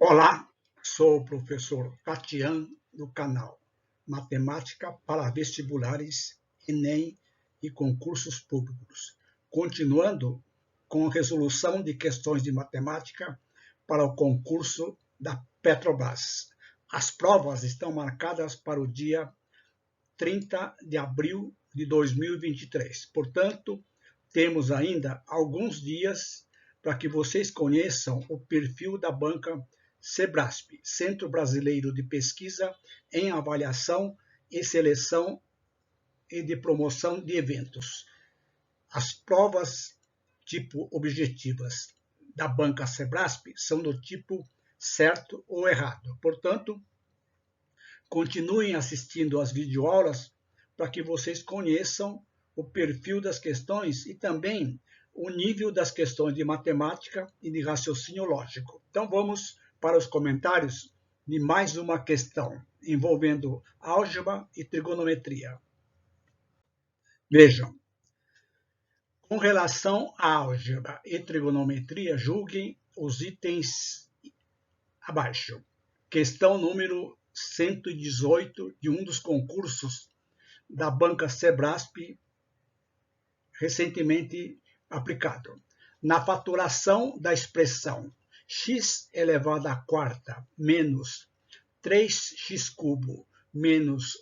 Olá, sou o professor Catian do canal Matemática para Vestibulares, Enem e Concursos Públicos, continuando com a resolução de questões de matemática para o concurso da Petrobras. As provas estão marcadas para o dia 30 de abril de 2023. Portanto, temos ainda alguns dias para que vocês conheçam o perfil da banca Sebrasp, Centro Brasileiro de Pesquisa em Avaliação e Seleção e de Promoção de Eventos. As provas tipo objetivas da banca Sebrasp são do tipo certo ou errado. Portanto, continuem assistindo às videoaulas para que vocês conheçam o perfil das questões e também o nível das questões de matemática e de raciocínio lógico. Então vamos para os comentários de mais uma questão envolvendo álgebra e trigonometria. Vejam, com relação à álgebra e trigonometria, julguem os itens abaixo. Questão número 118 de um dos concursos da banca Sebrasp recentemente aplicado. Na faturação da expressão x elevado à quarta menos 3x cubo menos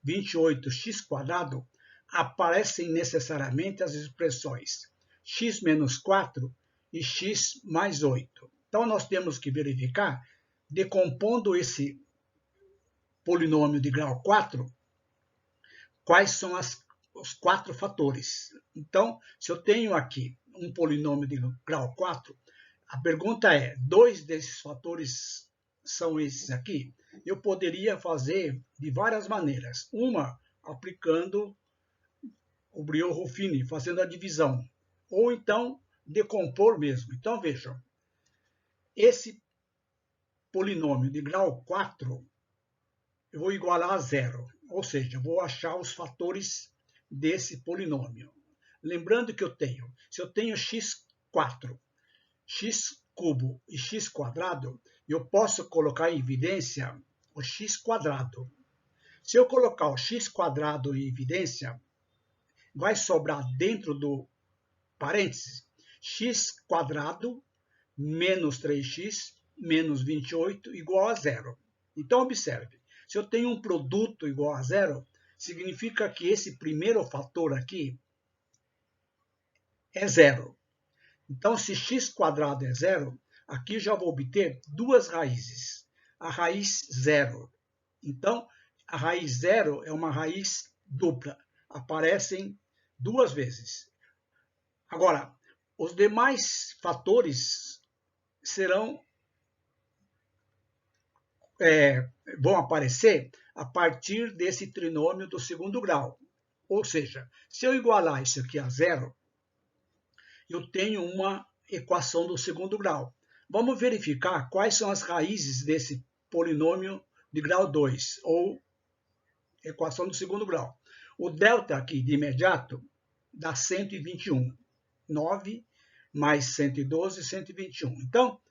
28x quadrado, aparecem necessariamente as expressões x menos 4 e x mais 8. Então, nós temos que verificar, decompondo esse polinômio de grau 4, quais são os 4 fatores. Então, se eu tenho aqui um polinômio de grau 4, a pergunta é, 2 desses fatores são esses aqui? Eu poderia fazer de várias maneiras. Uma, aplicando o Briot-Ruffini, fazendo a divisão. Ou então, decompor mesmo. Então, vejam, esse polinômio de grau 4, eu vou igualar a zero. Ou seja, eu vou achar os fatores desse polinômio. Lembrando que se eu tenho x4, x cubo e x quadrado, eu posso colocar em evidência o x quadrado. Se eu colocar o x quadrado em evidência, vai sobrar dentro do parênteses x quadrado menos 3x menos 28 igual a zero. Então, observe, se eu tenho um produto igual a zero, significa que esse primeiro fator aqui é zero. Então, se x quadrado é zero, aqui já vou obter duas raízes. A raiz zero. Então, a raiz zero é uma raiz dupla. Aparecem duas vezes. Agora, os demais fatores vão aparecer a partir desse trinômio do segundo grau. Ou seja, se eu igualar isso aqui a zero, eu tenho uma equação do segundo grau. Vamos verificar quais são as raízes desse polinômio de grau 2, ou equação do segundo grau. O delta aqui, de imediato, dá 121. 9 mais 112, 121. Então,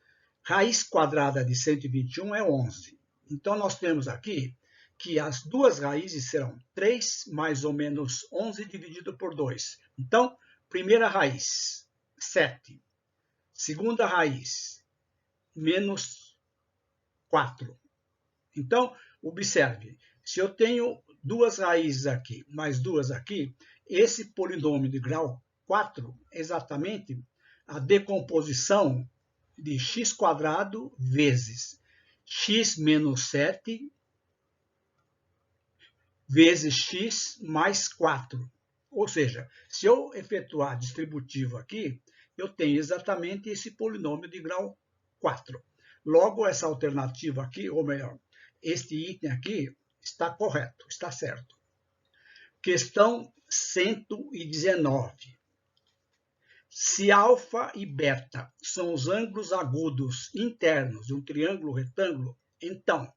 raiz quadrada de 121 é 11. Então, nós temos aqui que as duas raízes serão 3 mais ou menos 11 dividido por 2. Então, primeira raiz, 7. Segunda raiz, menos 4. Então, observe, se eu tenho duas raízes aqui, mais duas aqui, esse polinômio de grau 4 é exatamente a decomposição de x quadrado vezes x menos 7 vezes x mais 4. Ou seja, se eu efetuar distributivo aqui, eu tenho exatamente esse polinômio de grau 4. Logo, essa alternativa aqui, ou melhor, este item aqui, está correto, está certo. Questão 119. Se alfa e beta são os ângulos agudos internos de um triângulo retângulo, então,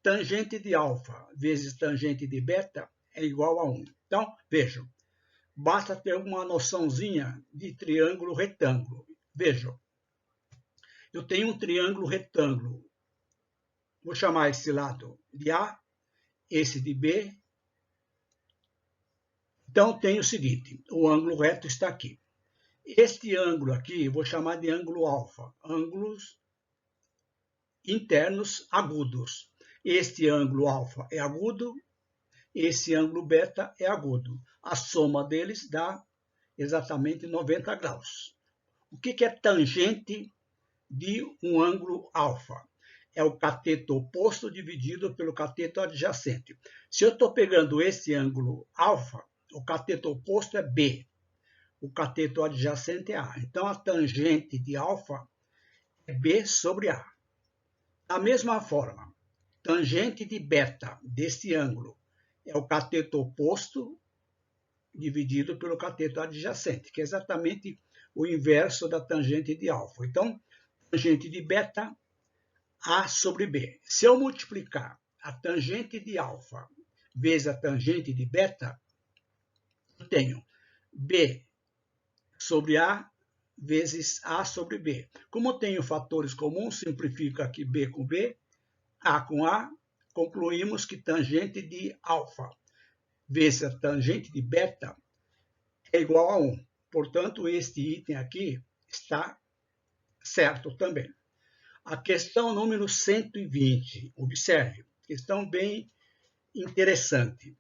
tangente de alfa vezes tangente de beta é igual a 1. Então, vejam, basta ter uma noçãozinha de triângulo retângulo. Vejam, eu tenho um triângulo retângulo. Vou chamar esse lado de A, esse de B. Então, tenho o seguinte, o ângulo reto está aqui. Este ângulo aqui, vou chamar de ângulo alfa, ângulos internos agudos. Este ângulo alfa é agudo, esse ângulo beta é agudo. A soma deles dá exatamente 90 graus. O que é tangente de um ângulo alfa? É o cateto oposto dividido pelo cateto adjacente. Se eu estou pegando esse ângulo alfa, o cateto oposto é B. O cateto adjacente é A. Então, a tangente de alfa é B sobre A. Da mesma forma, tangente de beta deste ângulo é o cateto oposto dividido pelo cateto adjacente, que é exatamente o inverso da tangente de alfa. Então, tangente de beta, A sobre B. Se eu multiplicar a tangente de alfa vezes a tangente de beta, eu tenho B sobre A vezes A sobre B. Como eu tenho fatores comuns, simplifica aqui B com B, A com A, concluímos que tangente de alfa vezes a tangente de beta é igual a 1. Portanto, este item aqui está certo também. A questão número 120, observe, questão bem interessante.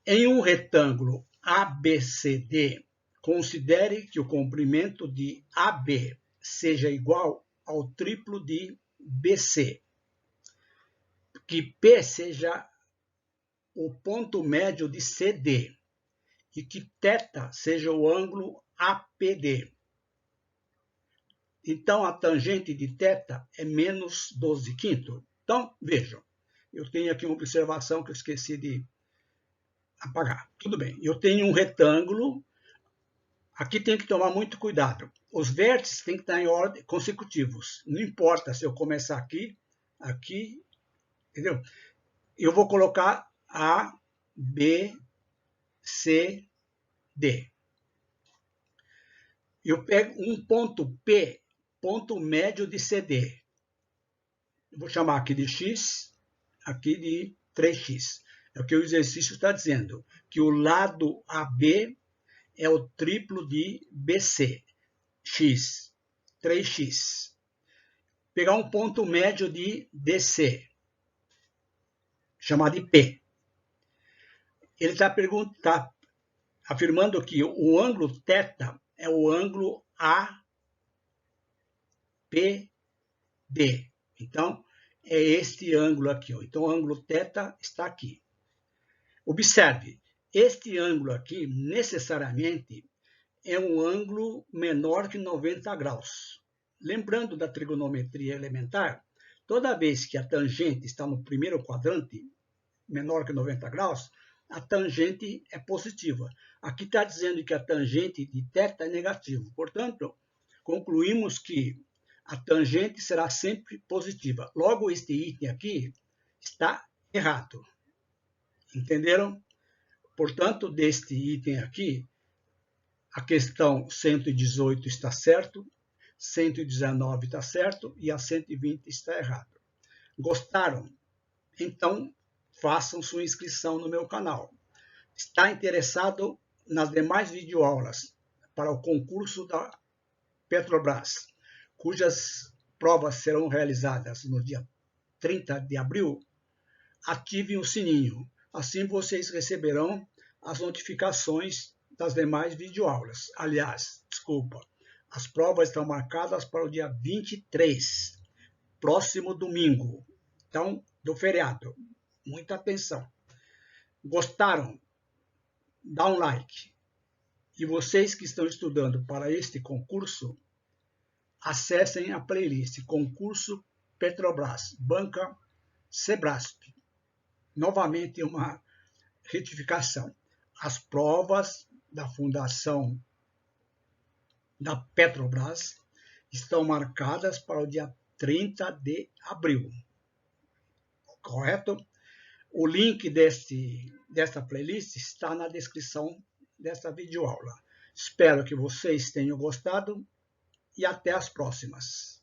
Em um retângulo ABCD, considere que o comprimento de AB seja igual ao triplo de BC, que P seja o ponto médio de CD e que θ seja o ângulo APD. Então, a tangente de θ é menos 12 quinto. Então, vejam, eu tenho aqui uma observação que eu esqueci de apagar. Tudo bem, eu tenho um retângulo. Aqui tem que tomar muito cuidado. Os vértices têm que estar em ordem consecutivos. Não importa se eu começar aqui, aqui, entendeu? Eu vou colocar A, B, C, D. Eu pego um ponto P, ponto médio de CD. Eu vou chamar aqui de X, aqui de 3x. É o que o exercício está dizendo, que o lado AB é o triplo de BC, x, 3x. Pegar um ponto médio de DC, chamado de P. Ele está afirmando que o ângulo θ é o ângulo APD. Então, é este ângulo aqui. Então, o ângulo θ está aqui. Observe, este ângulo aqui, necessariamente, é um ângulo menor que 90 graus. Lembrando da trigonometria elementar, toda vez que a tangente está no primeiro quadrante, menor que 90 graus, a tangente é positiva. Aqui está dizendo que a tangente de θ é negativa. Portanto, concluímos que a tangente será sempre positiva. Logo, este item aqui está errado. Entenderam? Portanto, deste item aqui, a questão 118 está certo, 119 está certo e a 120 está errado. Gostaram? Então, façam sua inscrição no meu canal. Está interessado nas demais videoaulas para o concurso da Petrobras, cujas provas serão realizadas no dia 30 de abril? Ativem o sininho. Assim vocês receberão as notificações das demais videoaulas. Aliás, desculpa, as provas estão marcadas para o dia 23, próximo domingo. Então, do feriado. Muita atenção. Gostaram? Dá um like. E vocês que estão estudando para este concurso, acessem a playlist Concurso Petrobras, Banca Sebrasp. Novamente uma retificação. As provas da Fundação da Petrobras estão marcadas para o dia 30 de abril. Correto? O link desta playlist está na descrição desta videoaula. Espero que vocês tenham gostado. e até as próximas.